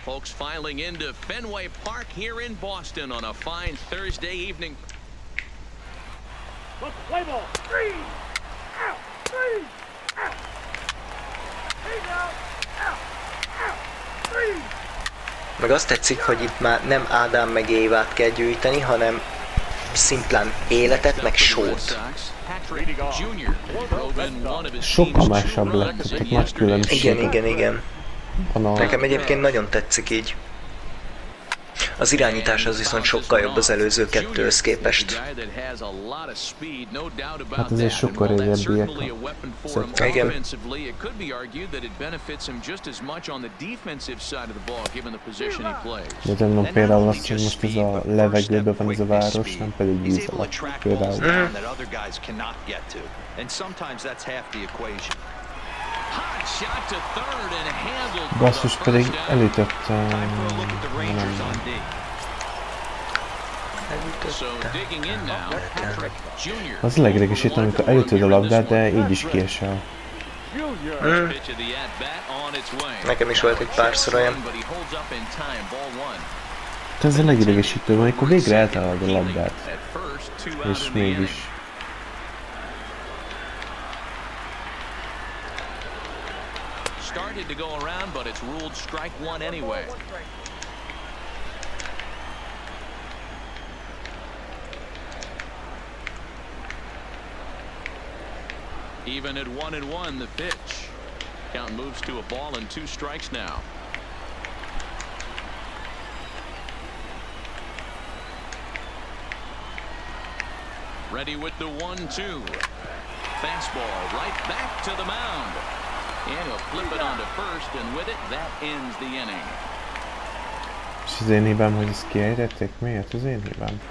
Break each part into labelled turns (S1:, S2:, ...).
S1: folks filing into Fenway Park here in Boston on a fine Thursday evening.
S2: Play ball. Three. Out. Three. Out. Hey now. Out. Out. Three.
S3: Meg azt tetszik, hogy itt már nem Ádám meg Évát kell gyűjteni, hanem szimplán életet, meg sót.
S4: Sokkal másabb lettetek, nagy különbség.
S3: Igen. Nekem egyébként nagyon tetszik így. Az irányítás az viszont sokkal jobb az előző kettőhöz képest.
S4: Hát ezért sokkal régebbiek.
S3: Igen.
S4: De tudom például azt, hogy most ez a levegőben van ez a város, nem pedig víz alatt például. Basszus, pedig elütöttem. Az a legregesítő, amikor elütöd a labdát, de így is kiesel.
S3: Nekem is volt egy párszor olyan.
S4: Ez a legidegesítő, amikor végre eltalálod a labdát. És mégis.
S1: Started to go around, but it's ruled strike one anyway. Even at 1-1, the pitch. Count moves to a ball and 2 strikes now. Ready with the 1-2. Fastball right back to the mound. And he'll flip it onto first, and with it, that ends the inning.
S4: És az én hibám, hogy ezt kiejtették? Miért az én hibám?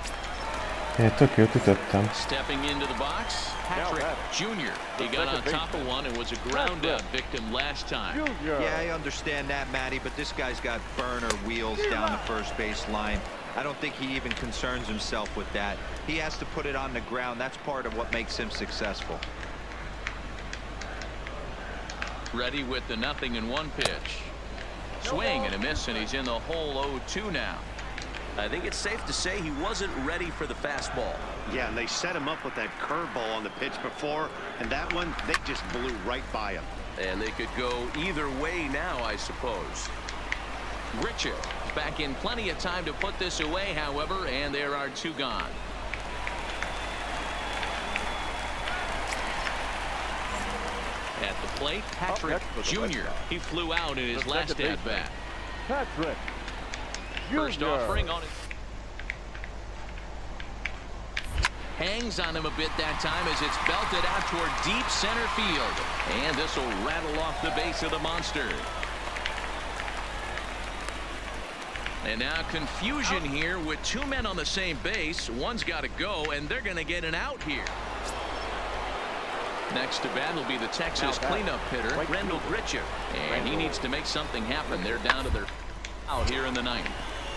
S4: Én tök jót ütöttem.
S1: Stepping into the box, Patrick Jr. He got on top of one and was a ground out victim last time.
S5: Yeah, I understand that, Matty, but this guy's got burner wheels down the first base line. I don't think he even concerns himself with that. He has to put it on the ground. That's part of what makes him successful.
S1: Ready with the 0-1 pitch. Swing and a miss, and he's in the hole 0-2 now. I think it's safe to say he wasn't ready for the fastball.
S6: Yeah, and they set him up with that curveball on the pitch before, and that one, they just blew right by him.
S1: And they could go either way now, I suppose. Richard back in plenty of time to put this away, however, and there are 2 gone. At the plate, Patrick Jr. He flew out in his last at-bat.
S2: Patrick
S1: First offering on it. Hangs on him a bit that time as it's belted out toward deep center field. And this will rattle off the base of the monster. And now confusion here with 2 men on the same base. One's got to go, and they're going to get an out here. Next to bat will be the Texas cleanup hitter, Rendell Gritchick. And he needs to make something happen. They're down to their out here in the 9th.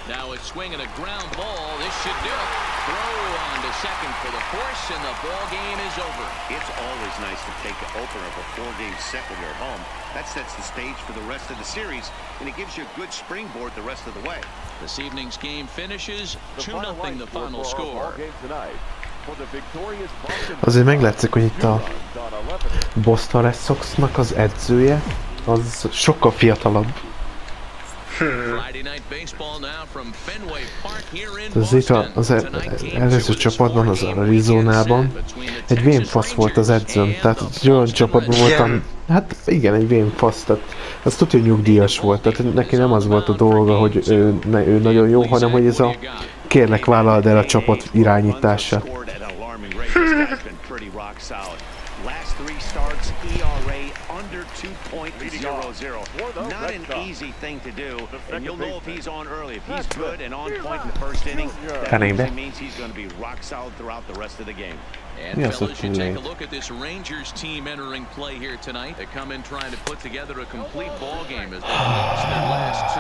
S1: Now a swing and a ground ball. This should do it. Throw on to second for the force, and the ball game is over.
S6: It's always nice to take the opener of a 4-game set when you're at home. That sets the stage for the rest of the series, and it gives you a good springboard the rest of the way.
S1: This evening's game finishes 2-0 the final score.
S4: Azért meglátszik, hogy itt a Boston Red Soxnak az edzője az sokkal fiatalabb. Az itt az előző csapatban, az Arizonában egy vénfasz volt az edzőm, tehát egy olyan csapatban voltam, hát igen, egy vénfasz, tehát az tudja, hogy nyugdíjas volt, tehát neki nem az volt a dolga, hogy ő nagyon jó, hanem hogy ez a kérlek vállald el a csapat irányítását.
S6: Last 3 starts, ERA under 2.00. Not an easy thing to do, and you'll know if he's on early. If he's good and on point in the first inning, that means he's going to be rock solid throughout the rest of the game.
S1: And fellas, you take a look at this Rangers team entering play here tonight. They come in trying to put together a complete ball game as they lost their last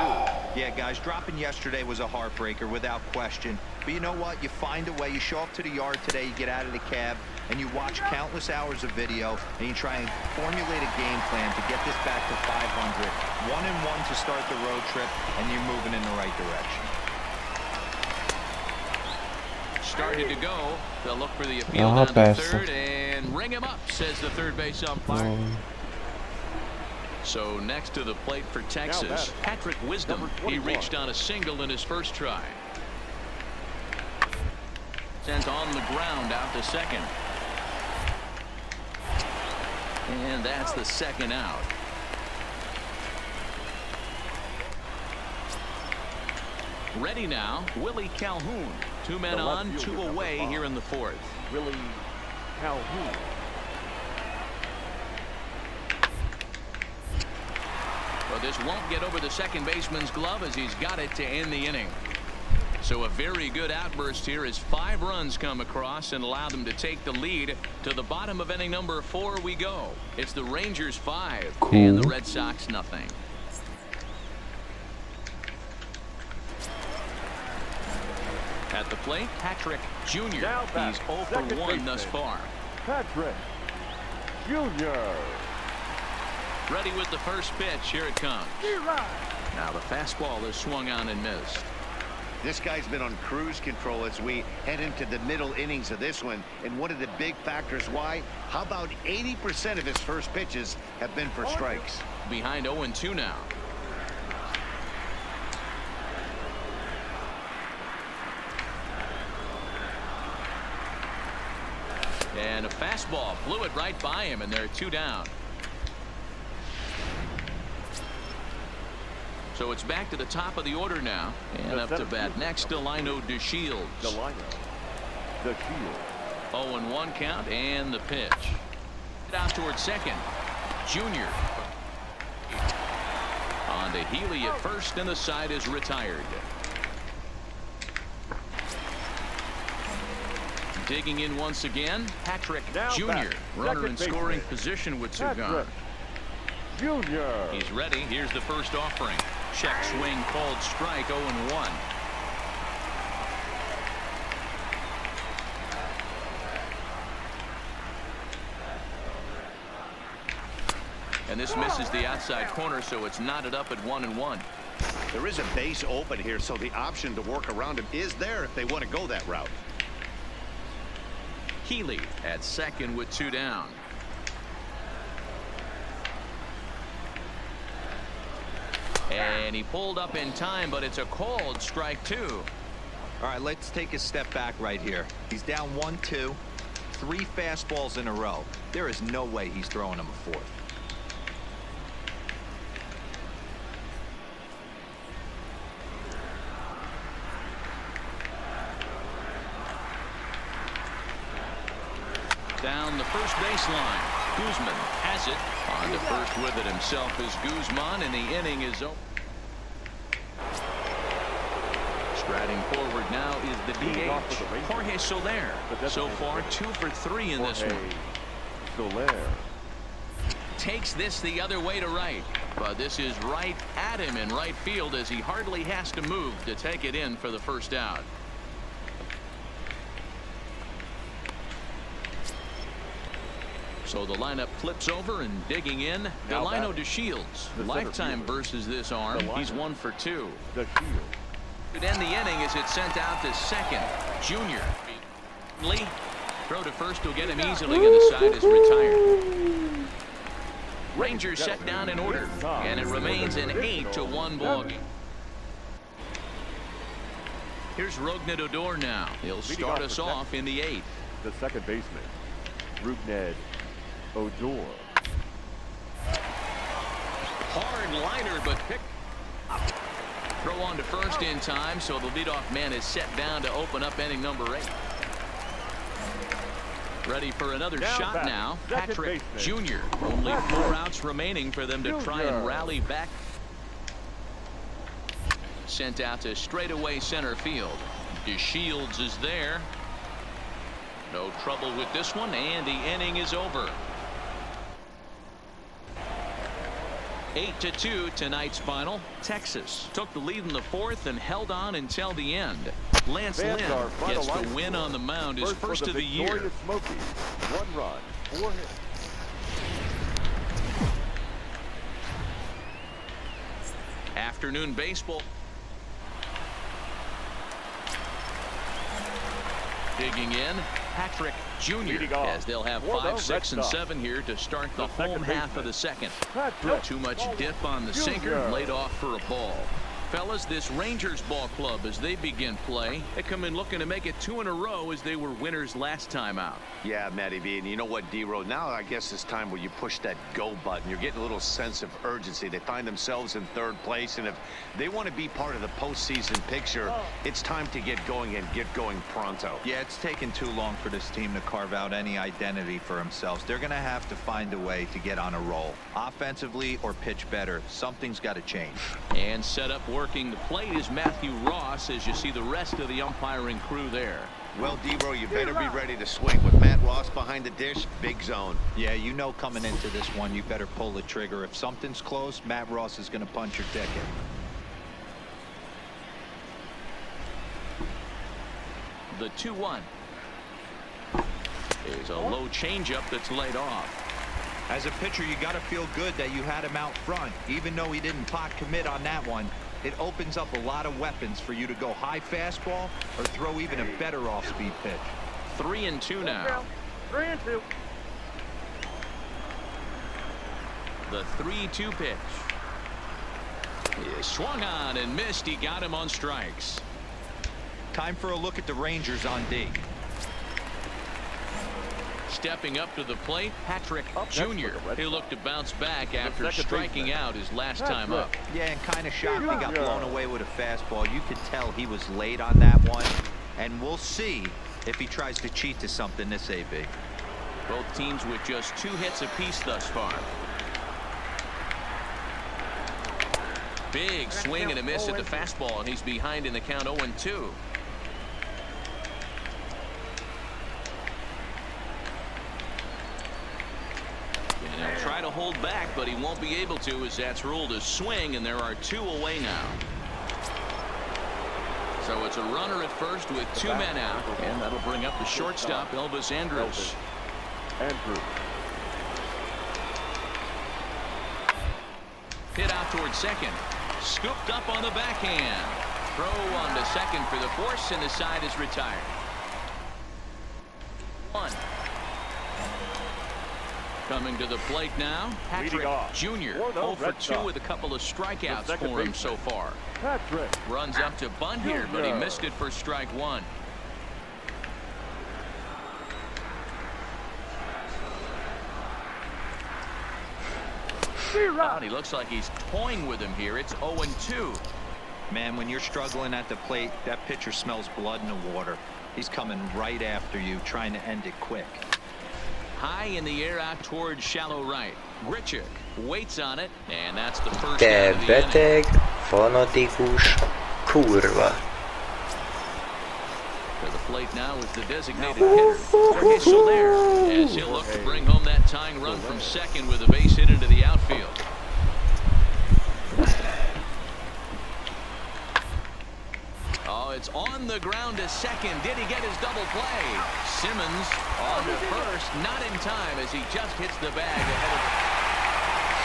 S1: 2.
S5: Yeah, guys, dropping yesterday was a heartbreaker without question. But you know what? You find a way. You show up to the yard today, you get out of the cab, and you watch countless hours of video, and you try and formulate a game plan to get this back to 500. 1-1 to start the road trip, and you're moving in the right direction.
S1: Started to go. They'll look for the appeal down to third and ring him up, says the third base umpire. So next to the plate for Texas, Patrick Wisdom. He reached on a single in his first try. Sends on the ground out to second. And that's the second out. Ready now, Willie Calhoun. 2 men on, 2 away here in the fourth.
S2: Willie Calhoun.
S1: Well, this won't get over the second baseman's glove as he's got it to end the inning. So a very good outburst here as 5 runs come across and allow them to take the lead. To the bottom of inning number 4 we go. It's the Rangers 5 and the Red Sox nothing. At the plate, Patrick Jr. He's 0 for 1 thus far.
S2: Patrick Jr.
S1: Ready with the first pitch. Here it comes. Now the fastball is swung on and missed.
S6: This guy's been on cruise control as we head into the middle innings of this one. And one of the big factors why, how about 80% of his first pitches have been for strikes.
S1: Behind 0-2 now. And a fastball blew it right by him, and they're 2 down. So it's back to the top of the order now, and up to bat next, Delino DeShields. 0-1 count, and the pitch. Out towards second. Junior. On to Healy at first, and the side is retired. Digging in once again, Patrick Jr. Runner in scoring position with 2 gone.
S2: Junior.
S1: He's ready. Here's the first offering. Check swing called strike. 0-1. And this misses the outside corner, so it's knotted up at 1-1.
S6: There is a base open here, so the option to work around him is there if they want to go that route.
S1: Healy at second with 2 down. And he pulled up in time, but it's a called strike 2.
S5: All right, let's take a step back right here. He's down 1-2, 3 fastballs in a row. There is no way he's throwing him a 4th.
S1: Down the first baseline. Guzman has it. On to first with it himself is Guzman, and the inning is over. Striding forward now is the DH, Jorge Soler. So far 2 for 3 in this one.
S2: Soler
S1: takes this the other way to right, but this is right at him in right field as he hardly has to move to take it in for the first out. So the lineup flips over, and digging in, Delino DeShields. Lifetime versus this arm. He's 1 for 2. Could end the inning as it's sent out to second. Junior. Lee. Throw to first will get him easily, and the side is retired. Rangers set down in order, and it remains an 8-1 ball game. Here's Rougned Odor now. He'll start us off in the 8th.
S2: The second baseman, Rougned Odor.
S1: Hard liner, but pick up. Throw on to first in time, so the leadoff man is set down to open up inning number 8. Ready for another shot now. Patrick Jr. Only 4 outs remaining for them to try and rally back. Sent out to straightaway center field. DeShields is there. No trouble with this one, and the inning is over. 8-2 tonight's final. Texas took the lead in the fourth and held on until the end. Lance Lynn gets the win on the mound, his first of the year.
S2: Smoky. 1 run, 4 hits.
S1: Afternoon baseball. Digging in, Patrick Jr. as they'll have 5, 6, and 7 here to start the home half of the second. Not too much dip on the sinker, laid off for a ball. Fellas, this Rangers ball club, as they begin play, they come in looking to make it 2 in a row as they were winners last time out.
S6: Yeah, Matty B, and you know what, D-Row, now I guess it's time where you push that go button. You're getting a little sense of urgency. They find themselves in 3rd place, and if they want to be part of the postseason picture, it's time to get going and get going pronto.
S5: Yeah, it's taken too long for this team to carve out any identity for themselves. They're going to have to find a way to get on a roll. Offensively or pitch better. Something's got to change.
S1: And set up working the plate is Matthew Ross as you see the rest of the umpiring crew there.
S6: Well, D-Row, you better be ready to swing. With Matt Ross behind the dish, big zone.
S5: Yeah, you know coming into this one, you better pull the trigger. If something's close, Matt Ross is going to punch your ticket.
S1: The 2-1 is a low changeup that's laid off.
S5: As a pitcher, you got to feel good that you had him out front. Even though he didn't pot commit on that one, it opens up a lot of weapons for you to go high fastball or throw even a better off-speed pitch.
S1: 3-2 now.
S2: 3-2.
S1: The 3-2 pitch. He swung on and missed. He got him on strikes.
S5: Time for a look at the Rangers on D.
S1: Stepping up to the plate, Patrick Jr. He looked to bounce back after striking out his last time up.
S5: Yeah, and kind of shocked he got blown away with a fastball. You could tell he was late on that one, and we'll see if he tries to cheat to something this AB.
S1: Both teams with just 2 hits apiece thus far. Big swing and a miss at the fastball, and he's behind in the count 0-2. And he'll try to hold back, but he won't be able to as that's ruled a swing, and there are 2 away now. So it's a runner at first with 2 men out, and that'll bring up the shortstop, Elvis Andrus. Hit out toward second. Scooped up on the backhand. Throw on to second for the force, and the side is retired. 1. Coming to the plate now, Patrick Jr. 0 for 2 with a couple of strikeouts for him so far. Runs up to bunt here, but he missed it for strike 1. He looks like he's toying with him here. It's 0-2.
S5: Man, when you're struggling at the plate, that pitcher smells blood in the water. He's coming right after you, trying to end it quick.
S1: High in the air out towards shallow right. Grichuk waits on it, and that's the first
S3: Te
S1: out of the
S3: beteg,
S1: inning.
S3: fanatikus, kurva.
S1: To the plate now is the designated hitter, Jorge Soler, as he'll look to bring home that tying run from second with a base hit into the outfield. Oh, it's on the ground to second. Did he get his double play? Simmons on to first, not in time as he just hits the bag ahead of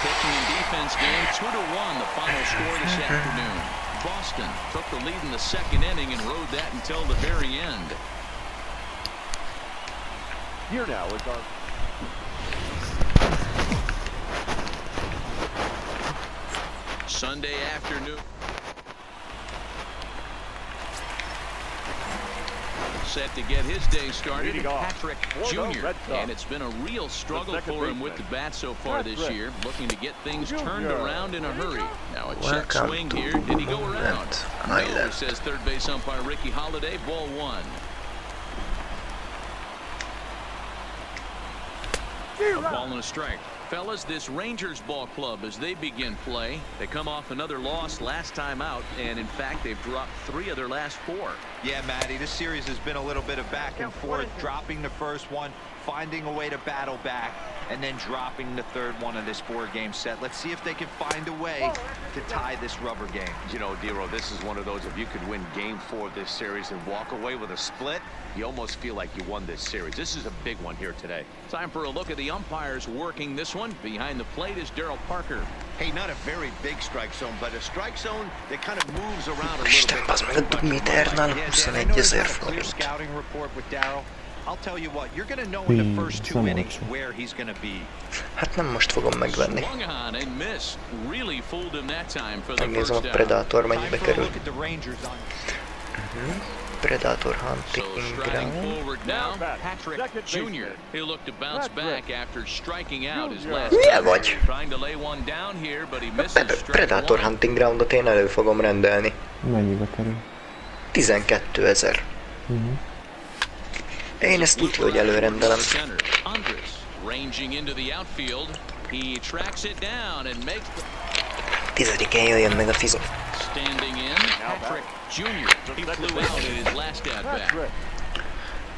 S1: pitching and defense game. 2-1 the final score this afternoon. Boston took the lead in the second inning and rode that until the very end.
S2: Here now is our
S1: Sunday afternoon. Set to get his day started, Patrick Jr. And it's been a real struggle for him with the bat so far this year, looking to get things turned around in a hurry. Now a check swing here. Did he go around? No, says third base umpire Ricky Holiday. Ball 1. A ball and a strike. Fellas, this Rangers ball club, as they begin play, they come off another loss last time out, and in fact they've dropped 3 of their last 4.
S5: Yeah, Matty, this series has been a little bit of back and forth, dropping the first one, finding a way to battle back. and then dropping the third one of this 4-game set. Let's see if they can find a way to tie this rubber game.
S6: You know, Dero, this is one of those, if you could win game 4 of this series and walk away with a split, you almost feel like you won this series. This is a big one here today.
S1: Time for a look at the umpires working this one. Behind the plate is Darryl Parker.
S6: Hey, not a very big strike zone, but a strike zone that kind of moves around a little
S3: Isten,
S6: bit.
S3: bazd meg a dugméternál 21 000 forint.
S5: Scouting report with Darryl. I'll tell you what, you're going to know in the first 2 innings where he's going to be.
S3: Hát nem most fogom megvenni.
S1: Swung on and missed. Really fooled him that time for the
S3: Megnézem a
S1: first down.
S3: Predator mennyibe
S5: Time for a
S3: kerül.
S5: look at the Rangers on.
S3: Predator
S1: So
S3: Hunting
S1: striding
S3: Ground.
S1: forward now, Patrick Jr. He'll look to bounce back after striking out his last
S3: Milyen
S1: time.
S3: vagy?
S1: Trying to lay one down here, but he misses strike
S3: Predator
S1: one.
S3: Hunting Groundot én elő fogom rendelni.
S4: Mennyibe kerül?
S3: 12 000. Én ezt úgy, hogy előrendelem.
S1: Center, Andres ranging into the outfield. He tracks it down and makes the
S3: 10-én jöjjön meg a fizó.
S1: standing in. Patrick Jr. He flew out in his last at bat.
S2: Patrick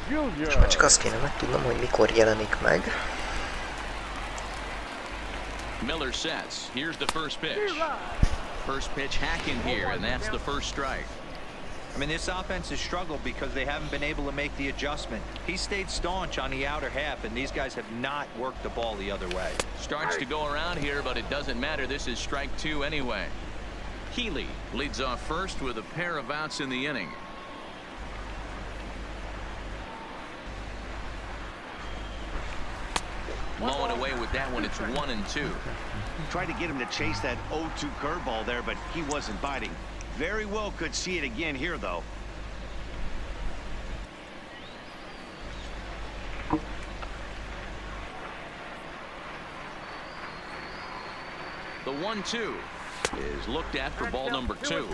S2: Jr.
S3: Most csak azt kéne megtudnom, hogy mikor jelenik meg.
S1: Miller sets. Here's the first pitch. First pitch hacking here, and that's the first strike.
S5: I mean, this offense has struggled because they haven't been able to make the adjustment. He stayed staunch on the outer half, and these guys have not worked the ball the other way.
S1: Starts to go around here, but it doesn't matter. This is strike 2 anyway. Healy leads off first with a pair of outs in the inning. Blowing away with that one. It's 1-2.
S6: Tried to get him to chase that 0-2 curveball there, but he wasn't biting. Very well could see it again here, though.
S1: The 1-2 is looked at for ball number 2.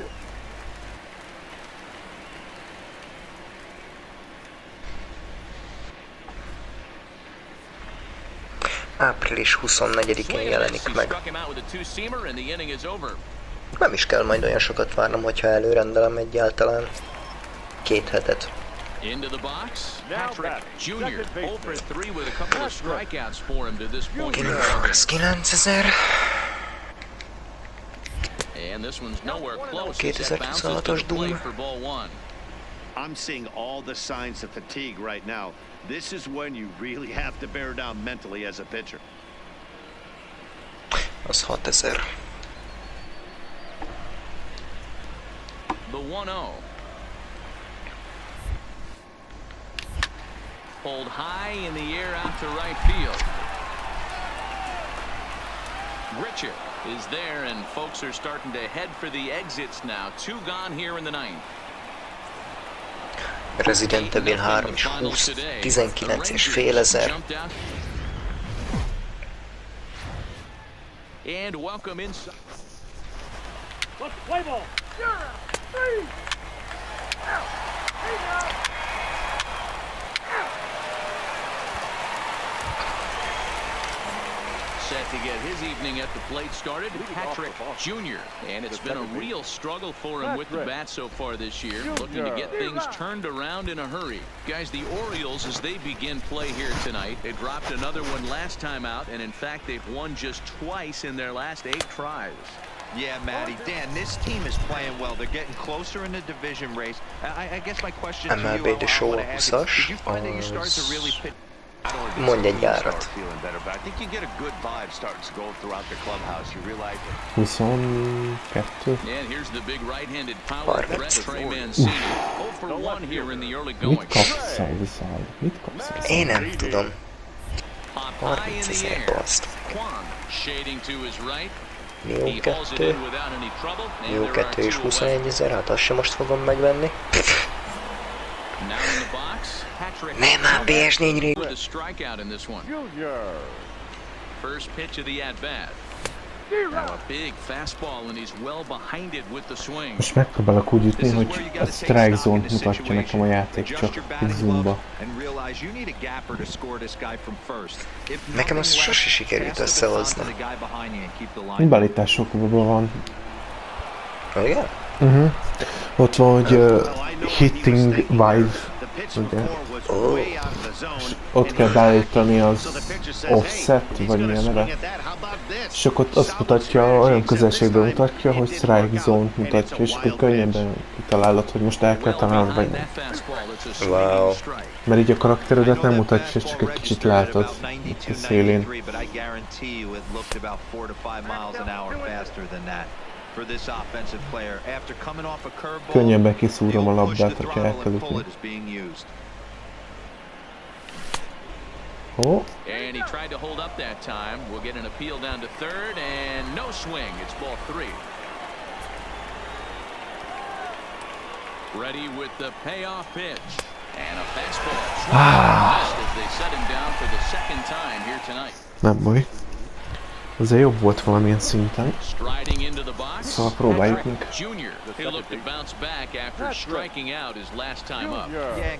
S3: Április 24-én jelenik meg.
S1: Struck him out with a two-seamer, and the inning is over.
S3: Nem is kell majd olyan sokat várnom, hogyha előrendelem egyáltalán. 2 hetet.
S1: Into the box, Patrick Jr. 0 for 3 with a couple of strikeouts for him to this point.
S3: Az 9000.
S1: And this one's nowhere close.
S3: 2026-os Doom.
S1: For ball 1.
S6: I'm seeing all the signs of fatigue right now. This is when you really have to bear down mentally as a pitcher.
S3: Az 6000.
S1: The 1-0. Pulled high in the air out to right field. Gritcher is there, and folks are starting to head for the exits now. 2 gone here in the 9th.
S3: Resident Evil 3 és 20, 19 és fél ezer.
S1: And welcome inside.
S2: Let's play ball. Three.
S1: Set to get his evening at the plate started, Patrick Jr. And it's been a real struggle for him with the bat so far this year, looking to get things turned around in a hurry. Guys, the Orioles, as they begin play here tonight, they dropped another one last time out, and in fact, they've won just twice in their last 8 tries.
S5: Yeah, Matty. Dan, this team is playing well. They're getting closer in the division race. I guess my question to you,
S3: MLB de show
S5: did you find that you started to really
S3: az...
S5: pitch?
S3: Mondj egy járat.
S6: Feeling better, but I think you get a good vibe starting to go throughout the clubhouse. You realize it.
S4: 22.
S1: And here's the big right-handed power threat, Trey Mancini. 0 for 1 here in the early going.
S4: Mit kapsz viszont? Mit kapsz?
S3: Én nem tudom.
S1: Pop high in
S3: 30
S1: the
S3: 000
S1: air.
S3: baszt.
S1: Kwon shading to his right.
S3: Jó
S1: He hauls it
S3: 2.
S1: in without any trouble. And
S3: Jó
S1: there are
S3: 2 és
S1: 2 away.
S3: 21 000, hát azt sem most fogom megvenni.
S1: Now in the box, Patrick
S3: Nem, már PS4-re.
S1: with a strikeout in this one.
S2: Junior.
S1: First pitch of the at-bat. Now a big fastball, and he's well behind it with the swing.
S4: Most megpróbálok úgy ütni, hogy a strike zone mutatja nekem a játék, csak egy zoomba.
S3: Nekem az sose sikerült összehozni.
S4: Beállításokban van.
S3: Igen?
S4: Ott van, hogy hitting wide
S6: pitch
S4: ugye,
S6: before was way out of the zone.
S4: ott kell beállítani az offset, vagy milyen neve. És akkor azt mutatja, olyan közelségben mutatja, hogy strike zone-t mutatja, és akkor könnyebben kitalálod, hogy most el kell találnod, vagy nem.
S3: Wow.
S4: Mert így a karakteredet nem mutatja, csak egy kicsit látod itt a szélén. Könnyebben kiszúrom a labdát, ha el kell ütni. Oh.
S1: And he tried to hold up that time. We'll get an appeal down to third, and no swing. It's ball 3. Ready with the payoff pitch. And a fastball. Missed as they set him down for the second time here tonight.
S4: Nem baj. Azért jobb volt valamilyen szinten.
S1: Striding into the box.
S4: Szóval próbáljuk meg.
S1: Junior, he looked to bounce back after striking out his last time up.
S5: Yeah.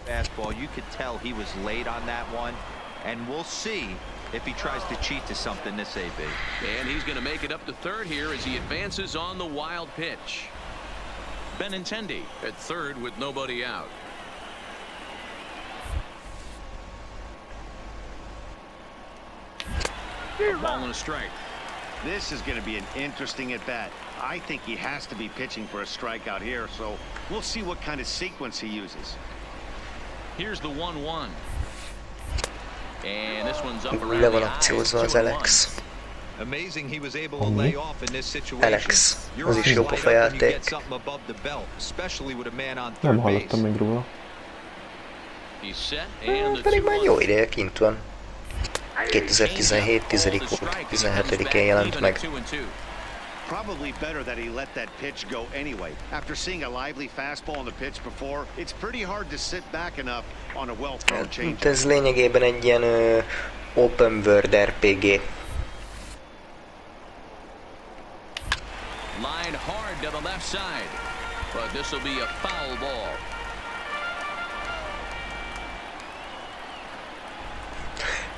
S5: Fastball, you could tell he was late on that one, and we'll see if he tries to cheat to something this AB.
S1: And he's going to make it up to third here as he advances on the wild pitch. Benintendi at third with nobody out. A ball and a strike.
S6: This is going to be an interesting at-bat. I think he has to be pitching for a strikeout here, so we'll see what kind of sequence he uses.
S1: Here's the 1-1. And this one's up around
S3: Le van
S1: the eyes.
S3: akciózva az Alex.
S5: Amazing he was able to lay off in this situation.
S3: Alex, az is jó pofa játék.
S4: Nem hallottam még róla.
S1: He's set and the
S3: Pedig már jó ideje kint van. 2017. 10. 17-én jelent meg.
S6: Probably better that he let that pitch go anyway. After seeing a lively fastball on the pitch before, it's pretty hard to sit back enough on a well-thrown change.
S3: Ez lényegében egy ilyen open world RPG.
S1: line hard to the left side, but this will be a foul ball.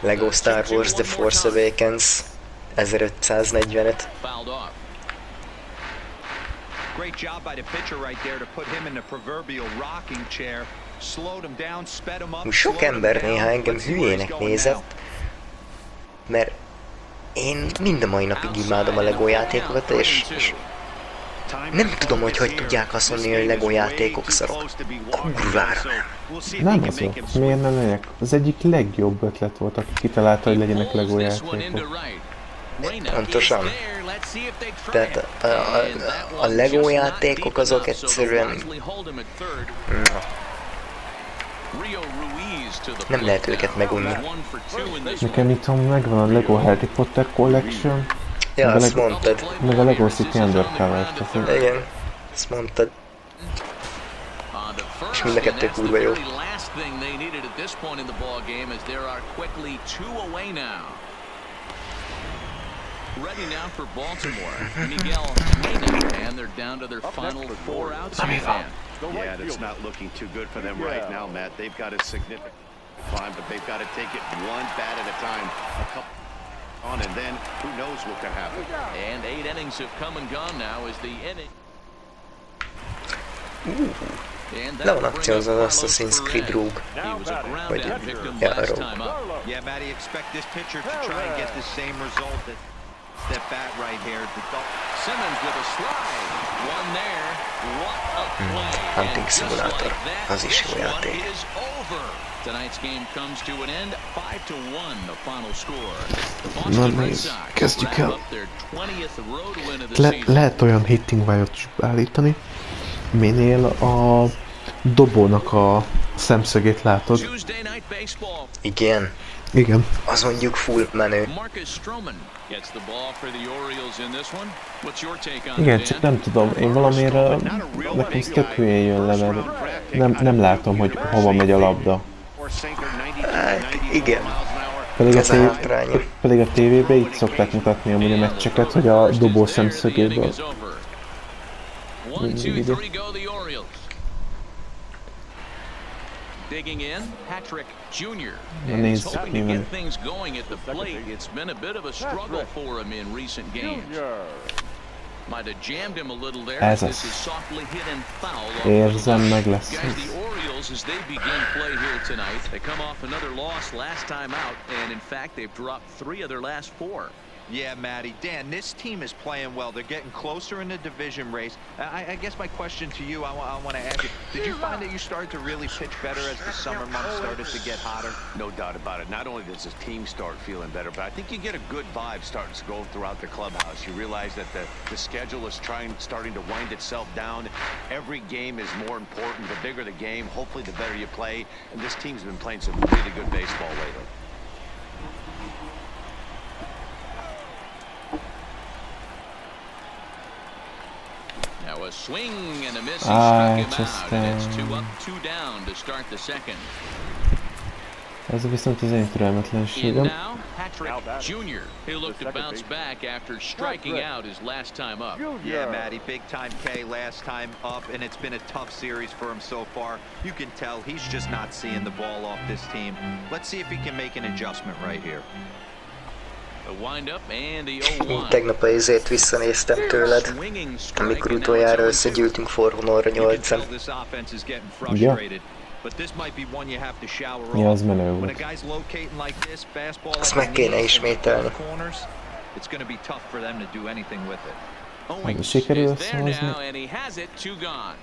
S3: Lego Star Wars The Force Awakens 1545.
S1: Fouled off.
S5: Great job by the pitcher right there to put him in the proverbial rocking chair. Slowed him down, sped him up.
S3: Sok ember néha engem hülyének nézett, mert én mind a mai napig imádom a Lego játékokat, és nem tudom, hogy tudják haszonlni, hogy Lego játékok szarok. Kurvára nem.
S4: Nem azért, miért nem legyek? Az egyik legjobb ötlet volt, aki kitalálta, hogy legyenek Lego játékok.
S3: Pontosan. Tehát a Lego játékok azok egyszerűen... Nem lehet őket megunni.
S4: Nekem itt megvan a Lego Harry Potter Collection.
S3: Ja, azt mondtad.
S4: Meg a Lego City Undercover.
S3: Igen, ezt mondtad. És mind a kettő kurva jó.
S1: Ready now for Baltimore. Miguel Mena, and they're down to their final 4 outs.
S6: Yeah, it's not looking too good for them right now, Matt. They've got a significant climb, but they've got to take it one bat at a time. A couple on, and then who knows what could happen.
S1: And 8 innings have come and gone now as the inning.
S3: Le van akciózva az Assassin's Creed Rogue. Vagy ja, Rogue.
S5: Yeah, Matty, expect this pitcher to try and get the same result that bat right here.
S1: Simmons with a slide. One there. What a play.
S3: Hunting Simulator. Az is jó játék.
S1: Tonight's game comes to an end. 5-1 the final score.
S4: Na nézd, kezdjük el. Lehet olyan hitting vályot is állítani, minél a dobónak a szemszögét látod.
S3: Igen.
S4: Igen.
S3: Az mondjuk full menő.
S4: Igen, csak nem tudom, én valamire nekem ez tök hülyén jön le, mert nem látom, hogy hova megy a labda.
S3: Hát, igen.
S4: Pedig a tévében így szokták mutatni amúgy a meccseket, hogy a dobó szemszögéből.
S1: Digging in, Patrick Jr.
S4: Na
S1: And he's
S4: nézzük,
S1: hoping
S4: mi
S1: to
S4: van.
S1: get things going at the plate. It's been a bit of a struggle for him in recent games. Might have jammed him a little there.
S4: Ez
S1: This is
S4: az.
S1: softly hit and foul.
S4: Érzem, meg lesz.
S1: Guys, the Orioles, as they begin play here tonight, they come off another loss last time out, and in fact, they've dropped 3 of their last 4.
S5: Yeah, Matty. Dan, this team is playing well. They're getting closer in the division race. I guess my question to you, I want to ask you, did you find that you started to really pitch better as the summer months started to get hotter?
S6: No doubt about it. Not only does the team start feeling better, but I think you get a good vibe starting to go throughout the clubhouse. You realize that the schedule is starting to wind itself down. Every game is more important. The bigger the game, hopefully the better you play. And this team's been playing some really good baseball lately.
S1: Now a swing and a miss. He struck him
S4: just,
S1: out, and it's 2 up, 2 down to start the second.
S4: Ez viszont az én
S1: In
S4: türelmetlenségem.
S1: now, Patrick Jr. He looked to bounce back after striking out his last time up.
S5: Yeah, Matty, big time K last time up, and it's been a tough series for him so far. You can tell he's just not seeing the ball off this team. Let's see if he can make an adjustment right here.
S1: The windup and the 0-1.
S3: Tegnap a izét visszanéztem tőled, amikor utoljára összegyűltünk Forhonolra 8-an.
S4: Ja. Ja, az menő volt.
S3: Azt meg kéne ismételni.
S4: Meg sikerül
S1: Is there now,
S4: összehozni.
S1: and he has it, 2 gone.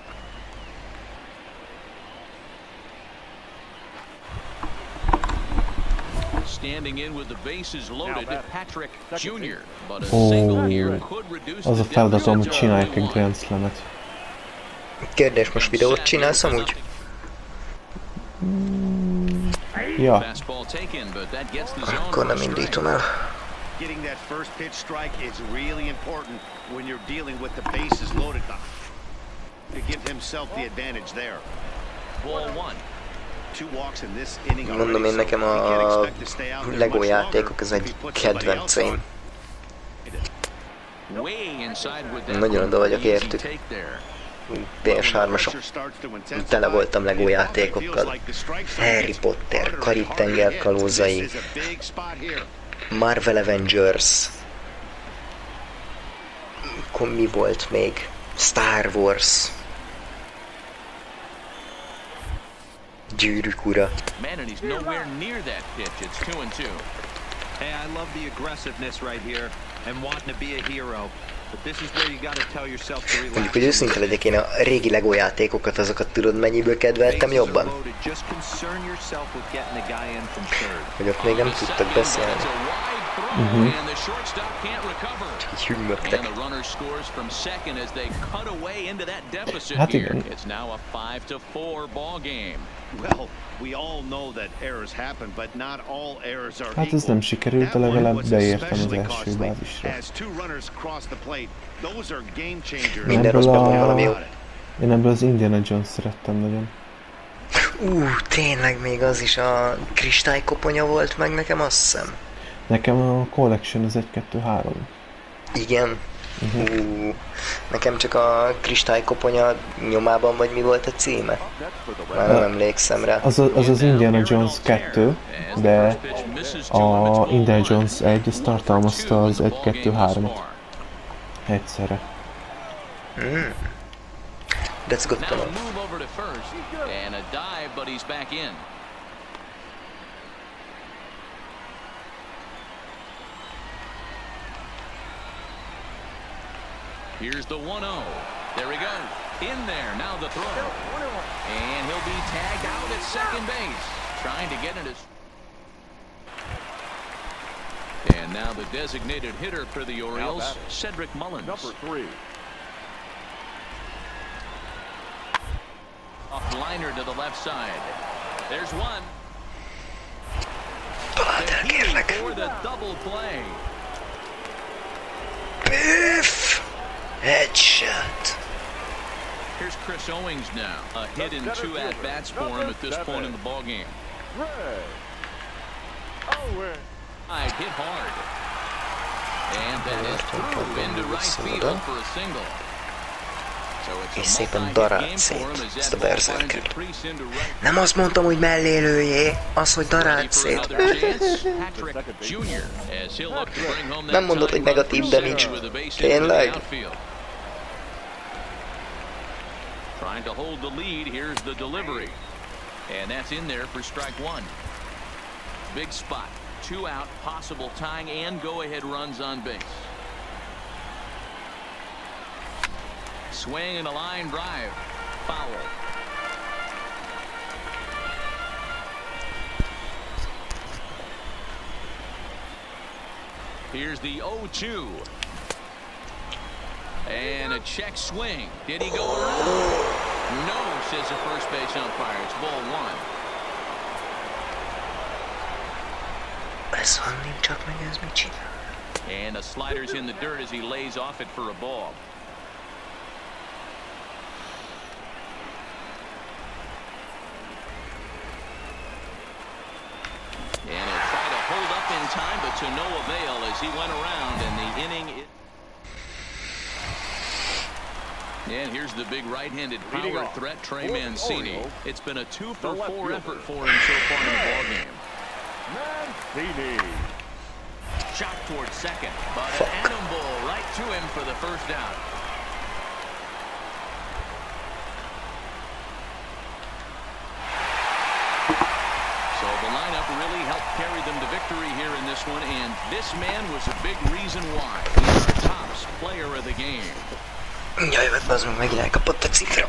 S1: Standing in with the bases loaded, Patrick Jr. But a single here could reduce
S4: Az a
S1: the
S4: feladatom, hogy
S1: deficit
S4: csinálják
S1: to
S4: egy
S1: 1.
S4: Grand Slam-et.
S3: Kérdés, most videót csinálsz amúgy?
S4: Ja,
S1: Fastball taken, but that gets the zone
S3: Akkor nem
S1: for a
S3: indítom
S1: strike.
S3: el.
S6: Getting that first pitch strike is really important when you're dealing with the bases loaded to give himself the advantage there.
S1: Ball 1.
S6: 2 walks in this inning
S3: Mondom én, nekem a Lego játékok, ez egy kedvenceim.
S1: Way inside with that
S3: Nagyon oda vagyok
S1: easy
S3: értük.
S1: take there.
S3: PS3-asok. Tele voltam Lego játékokkal. Harry Potter, Karib-tenger kalózai, Marvel Avengers. Akkor mi volt még? Star Wars. Gyűrűk ura.
S1: Man, and he's nowhere near that pitch. It's 2-2.
S5: Hey, I love the aggressiveness right here and wanting to be a hero. But this is where you got to tell yourself to relax.
S3: Mondjuk, hogy őszinte legyek, én a régi Lego játékokat, azokat tudod mennyiből kedveltem jobban?
S5: Just concern yourself with getting the guy in from third.
S3: Hogy ott még nem tudtak beszélni.
S1: It's a wide throw, and the shortstop can't recover.
S3: Így hümmögtek.
S1: And the runner scores from second as they cut away into that deficit
S4: Hát
S1: here.
S4: igen.
S1: It's now a 5-4 ball game.
S6: Well, we all know that errors happen, but not all errors are
S4: hát ez nem sikerült, de
S6: That one
S4: legalább
S6: was
S4: beértem az
S6: especially
S4: első
S6: costly.
S4: bázisra.
S6: As 2 runners cross the plate, those are game changers.
S3: Minden rosszban van valami jó.
S4: Én ebből az Indiana Jones szerettem nagyon.
S3: Tényleg még az is a kristálykoponya volt meg nekem, azt hiszem.
S4: Nekem a Collection az 1-2-3.
S3: Igen. Nekem csak a kristálykoponya nyomában, vagy mi volt a címe? Már nem emlékszem rá.
S4: Az Indiana Jones 2, de a Indiana Jones 1 az tartalmazta az 1-2-3-at egyszerre.
S3: That's good to
S1: Now a
S3: know.
S1: move over to first, and a dive, but he's back in. Here's the 1-0. There we go. In there. Now the throw. And he'll be tagged out at second base. Trying to get into... And now the designated hitter for the Orioles, Cedric Mullins.
S2: Number 3.
S1: Off liner to the left side. There's one.
S3: Találd el, kérlek.
S1: For the double play.
S3: Biff! Headshot.
S1: Here's Chris Owings now. A hit in 2 at-bats for him at this point in the ballgame.
S2: Red. Owen.
S1: Hit hard. And that is through into right field for a single. So
S3: És
S1: it's a
S3: szépen
S1: multi-hit
S3: darált
S1: game
S3: szét
S1: for him as
S3: ezt a
S1: that ball finds
S3: berserkert.
S1: a crease into right.
S3: Nem azt mondtam, hogy mellélőjé, az, hogy
S1: Ready
S3: darált
S1: for
S3: szét.
S1: another chance. Patrick Jr. as he'll look to bring home that
S3: Nem mondod, hogy
S1: tying run
S3: negatív
S1: for
S3: damage.
S1: center with a base hit into the
S3: Tényleg?
S1: outfield. Trying to hold the lead. Here's the delivery. And that's in there for strike one. Big spot. 2 out, possible tying and go-ahead runs on base. Swing and a line drive. Foul. Here's the 0-2. And a check swing. Did he go around? No, says the first base umpire. It's ball one.
S3: Ez van, nincs csak meg ez mit csinál.
S1: And the slider's in the dirt as he lays off it for a ball. And he'll try to hold up in time, but to no avail as he went around, and the inning. And here's the big right-handed power threat, Trey Mancini. It's been a 2-for-4 effort for him so far in the ballgame.
S2: Mancini.
S1: Shot towards second, but an atom ball right to him for the first out. So the lineup really helped carry them to victory here in this one, and this man was a big reason why. He's our top player of the game.
S3: Jaj, bazd meg, megint elkapott a cifra.